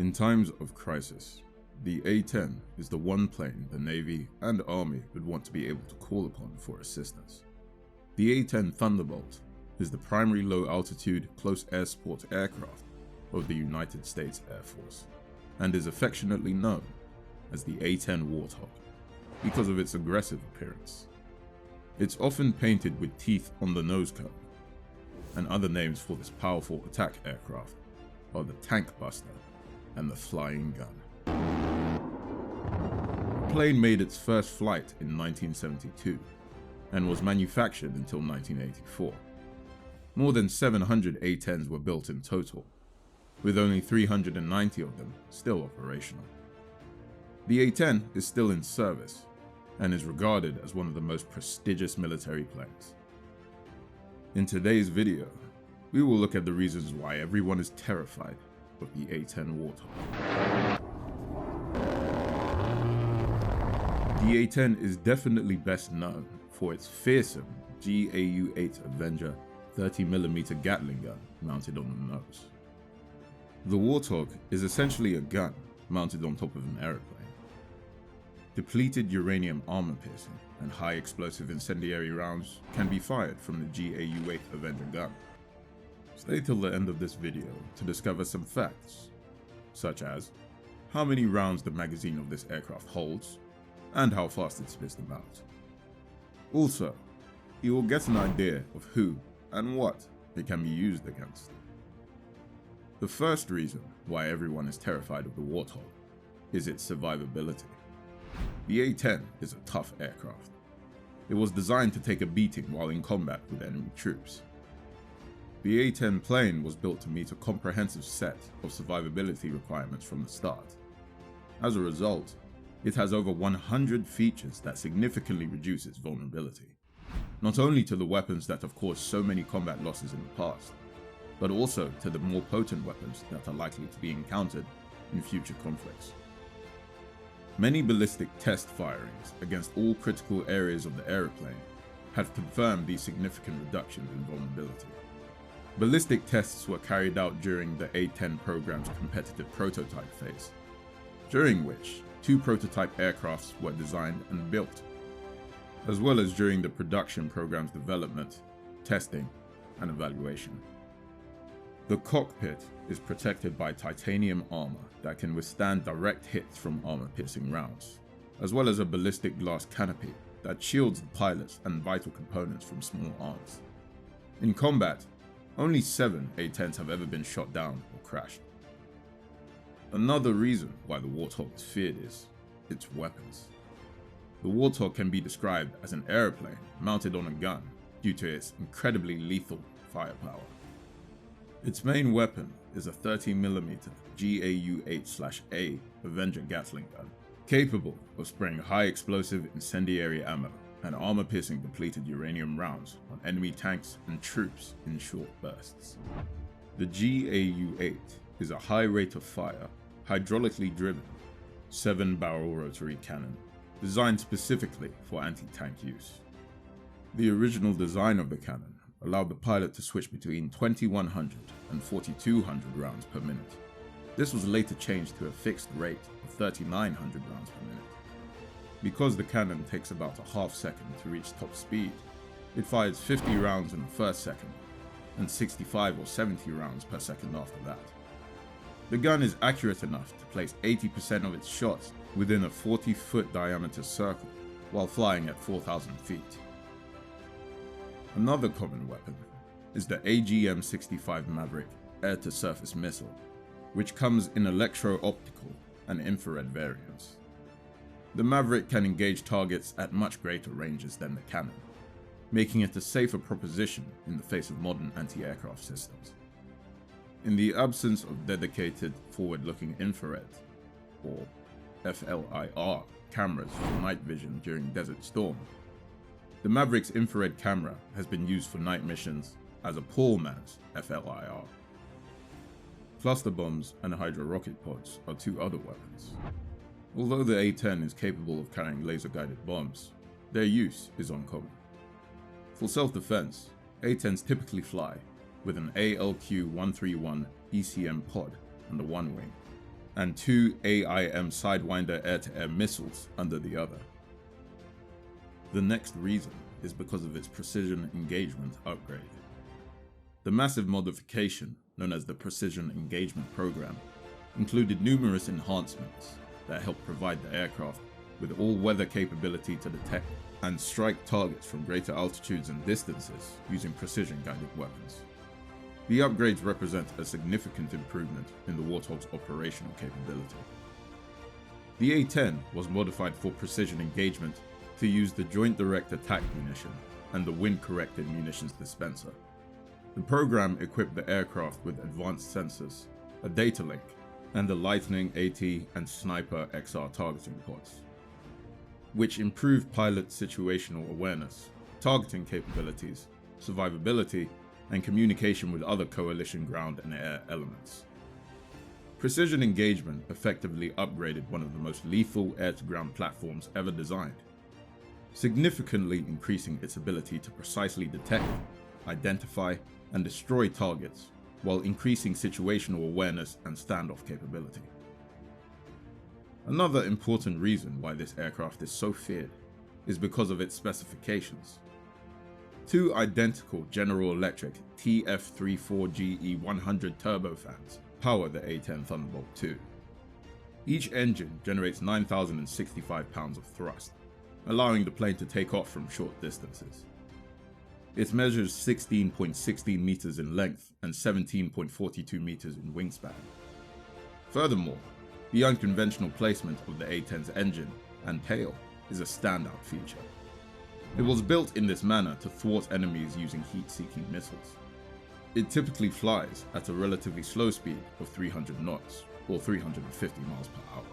In times of crisis, the A-10 is the one plane the Navy and Army would want to be able to call upon for assistance. The A-10 Thunderbolt is the primary low-altitude, close air support aircraft of the United States Air Force, and is affectionately known as the A-10 Warthog because of its aggressive appearance. It's often painted with teeth on the nose cone, and other names for this powerful attack aircraft are the Tank Buster and the Flying Gun. The plane made its first flight in 1972 and was manufactured until 1984. More than 700 A-10s were built in total, with only 390 of them still operational. The A-10 is still in service and is regarded as one of the most prestigious military planes. In today's video, we will look at the reasons why everyone is terrified of the A-10 Warthog. The A-10 is definitely best known for its fearsome GAU-8 Avenger 30mm Gatling gun mounted on the nose. The Warthog is essentially a gun mounted on top of an aeroplane. Depleted uranium armor piercing and high explosive incendiary rounds can be fired from the GAU-8 Avenger gun. Stay till the end of this video to discover some facts, such as how many rounds the magazine of this aircraft holds, and how fast it spits them out. Also, you will get an idea of who and what it can be used against. The first reason why everyone is terrified of the Warthog is its survivability. The A-10 is a tough aircraft. It was designed to take a beating while in combat with enemy troops. The A-10 plane was built to meet a comprehensive set of survivability requirements from the start. As a result, it has over 100 features that significantly reduce its vulnerability, not only to the weapons that have caused so many combat losses in the past, but also to the more potent weapons that are likely to be encountered in future conflicts. Many ballistic test firings against all critical areas of the aeroplane have confirmed these significant reductions in vulnerability. Ballistic tests were carried out during the A-10 program's competitive prototype phase, during which 2 prototype aircrafts were designed and built, as well as during the production program's development, testing, and evaluation. The cockpit is protected by titanium armor that can withstand direct hits from armor-piercing rounds, as well as a ballistic glass canopy that shields the pilots and vital components from small arms. In combat, only 7 A-10s have ever been shot down or crashed. Another reason why the Warthog is feared is its weapons. The Warthog can be described as an airplane mounted on a gun due to its incredibly lethal firepower. Its main weapon is a 30mm GAU-8/A Avenger Gatling gun, capable of spraying high explosive incendiary ammo and armor-piercing depleted uranium rounds on enemy tanks and troops in short bursts. The GAU-8 is a high rate of fire, hydraulically driven, 7-barrel rotary cannon designed specifically for anti-tank use. The original design of the cannon allowed the pilot to switch between 2100 and 4200 rounds per minute. This was later changed to a fixed rate of 3900 rounds per minute. Because the cannon takes about a half second to reach top speed, it fires 50 rounds in the first second and 65 or 70 rounds per second after that. The gun is accurate enough to place 80% of its shots within a 40-foot diameter circle while flying at 4,000 feet. Another common weapon is the AGM-65 Maverick air-to-surface missile, which comes in electro-optical and infrared variants. The Maverick can engage targets at much greater ranges than the cannon, making it a safer proposition in the face of modern anti-aircraft systems. In the absence of dedicated forward-looking infrared, or FLIR, cameras for night vision during Desert Storm, the Maverick's infrared camera has been used for night missions as a poor man's FLIR. Cluster bombs and hydro rocket pods are 2 other weapons. Although the A-10 is capable of carrying laser-guided bombs, their use is uncommon. For self-defense, A-10s typically fly with an ALQ-131 ECM pod under one wing, and 2 AIM Sidewinder air-to-air missiles under the other. The next reason is because of its precision engagement upgrade. The massive modification, known as the Precision Engagement Program, included numerous enhancements that helped provide the aircraft with all-weather capability to detect and strike targets from greater altitudes and distances using precision-guided weapons. The upgrades represent a significant improvement in the Warthog's operational capability. The A-10 was modified for precision engagement to use the Joint Direct Attack munition and the Wind-Corrected Munitions Dispenser. The program equipped the aircraft with advanced sensors, a data link, and the Lightning, AT, and Sniper XR targeting pods, which improved pilot situational awareness, targeting capabilities, survivability, and communication with other coalition ground and air elements. Precision engagement effectively upgraded one of the most lethal air-to-ground platforms ever designed, significantly increasing its ability to precisely detect, identify, and destroy targets, while increasing situational awareness and standoff capability. Another important reason why this aircraft is so feared is because of its specifications. 2 identical General Electric TF34GE100 turbofans power the A-10 Thunderbolt II. Each engine generates 9,065 pounds of thrust, allowing the plane to take off from short distances. It measures 16.16 meters in length and 17.42 meters in wingspan. Furthermore, the unconventional placement of the A-10's engine and tail is a standout feature. It was built in this manner to thwart enemies using heat-seeking missiles. It typically flies at a relatively slow speed of 300 knots or 350 miles per hour,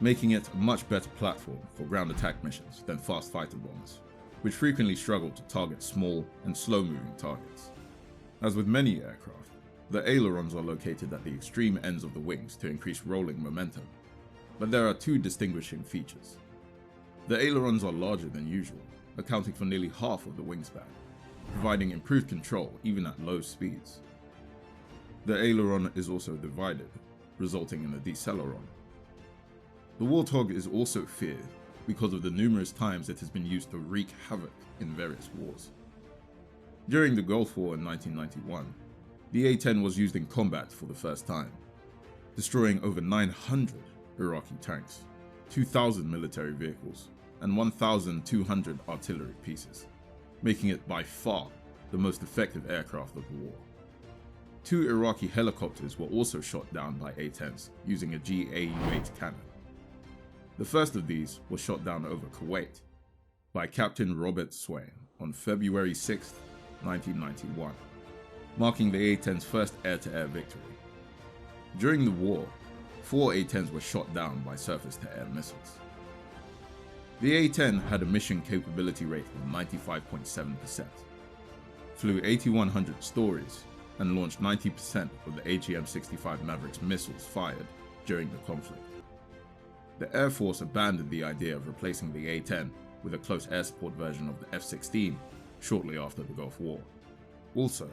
making it a much better platform for ground attack missions than fast fighter bombers, which frequently struggle to target small and slow-moving targets. As with many aircraft, the ailerons are located at the extreme ends of the wings to increase rolling momentum, but there are 2 distinguishing features. The ailerons are larger than usual, accounting for nearly half of the wingspan, providing improved control even at low speeds. The aileron is also divided, resulting in a deceleron. The Warthog is also feared because of the numerous times it has been used to wreak havoc in various wars. During the Gulf War in 1991, the A-10 was used in combat for the first time, destroying over 900 Iraqi tanks, 2,000 military vehicles, and 1,200 artillery pieces, making it by far the most effective aircraft of the war. 2 Iraqi helicopters were also shot down by A-10s using a GAU-8 cannon. The first of these was shot down over Kuwait by Captain Robert Swain on February 6, 1991, marking the A-10's first air-to-air victory. During the war, 4 A-10s were shot down by surface-to-air missiles. The A-10 had a mission capability rate of 95.7%, flew 8,100 stories, and launched 90% of the AGM-65 Maverick's missiles fired during the conflict. The Air Force abandoned the idea of replacing the A-10 with a close air support version of the F-16 shortly after the Gulf War. Also,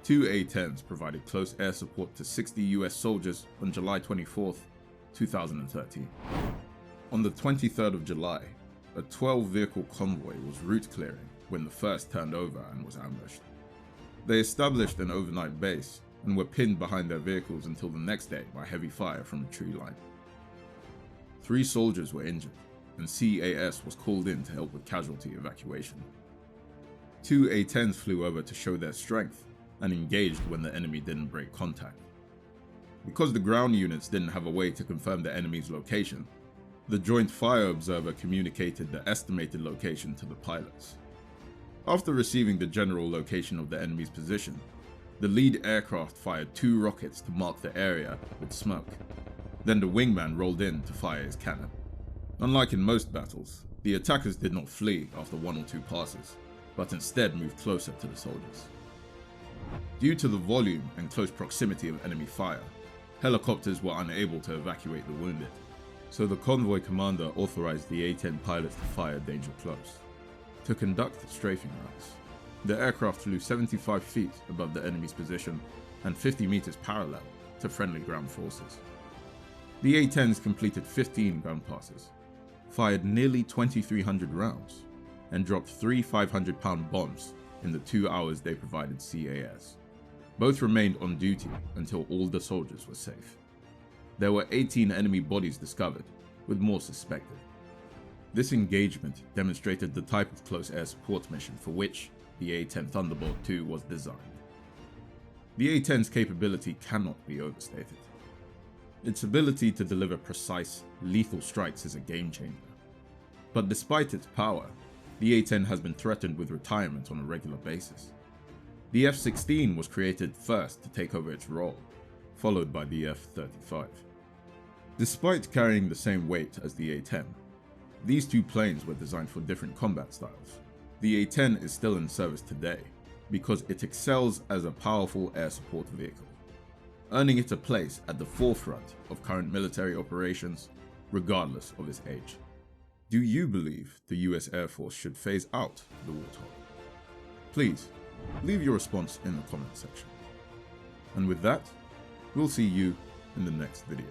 2 A-10s provided close air support to 60 US soldiers on July 24, 2013. On the 23rd of July, a 12-vehicle convoy was route clearing when the first turned over and was ambushed. They established an overnight base and were pinned behind their vehicles until the next day by heavy fire from a tree line. 3 soldiers were injured, and CAS was called in to help with casualty evacuation. 2 A-10s flew over to show their strength and engaged when the enemy didn't break contact. Because the ground units didn't have a way to confirm the enemy's location, the Joint Fire Observer communicated the estimated location to the pilots. After receiving the general location of the enemy's position, the lead aircraft fired 2 rockets to mark the area with smoke. Then the wingman rolled in to fire his cannon. Unlike in most battles, the attackers did not flee after 1 or 2 passes, but instead moved closer to the soldiers. Due to the volume and close proximity of enemy fire, helicopters were unable to evacuate the wounded, so the convoy commander authorized the A-10 pilots to fire danger close. To conduct strafing rounds, the aircraft flew 75 feet above the enemy's position and 50 meters parallel to friendly ground forces. The A-10s completed 15 ground passes, fired nearly 2,300 rounds, and dropped 3 500-pound bombs in the 2 hours they provided CAS. Both remained on duty until all the soldiers were safe. There were 18 enemy bodies discovered, with more suspected. This engagement demonstrated the type of close air support mission for which the A-10 Thunderbolt II was designed. The A-10's capability cannot be overstated. Its ability to deliver precise, lethal strikes is a game changer. But despite its power, the A-10 has been threatened with retirement on a regular basis. The F-16 was created first to take over its role, followed by the F-35. Despite carrying the same weight as the A-10, these two planes were designed for different combat styles. The A-10 is still in service today because it excels as a powerful air support vehicle, earning it a place at the forefront of current military operations, regardless of its age. Do you believe the US Air Force should phase out the Warthog? Please, leave your response in the comment section. And with that, we'll see you in the next video.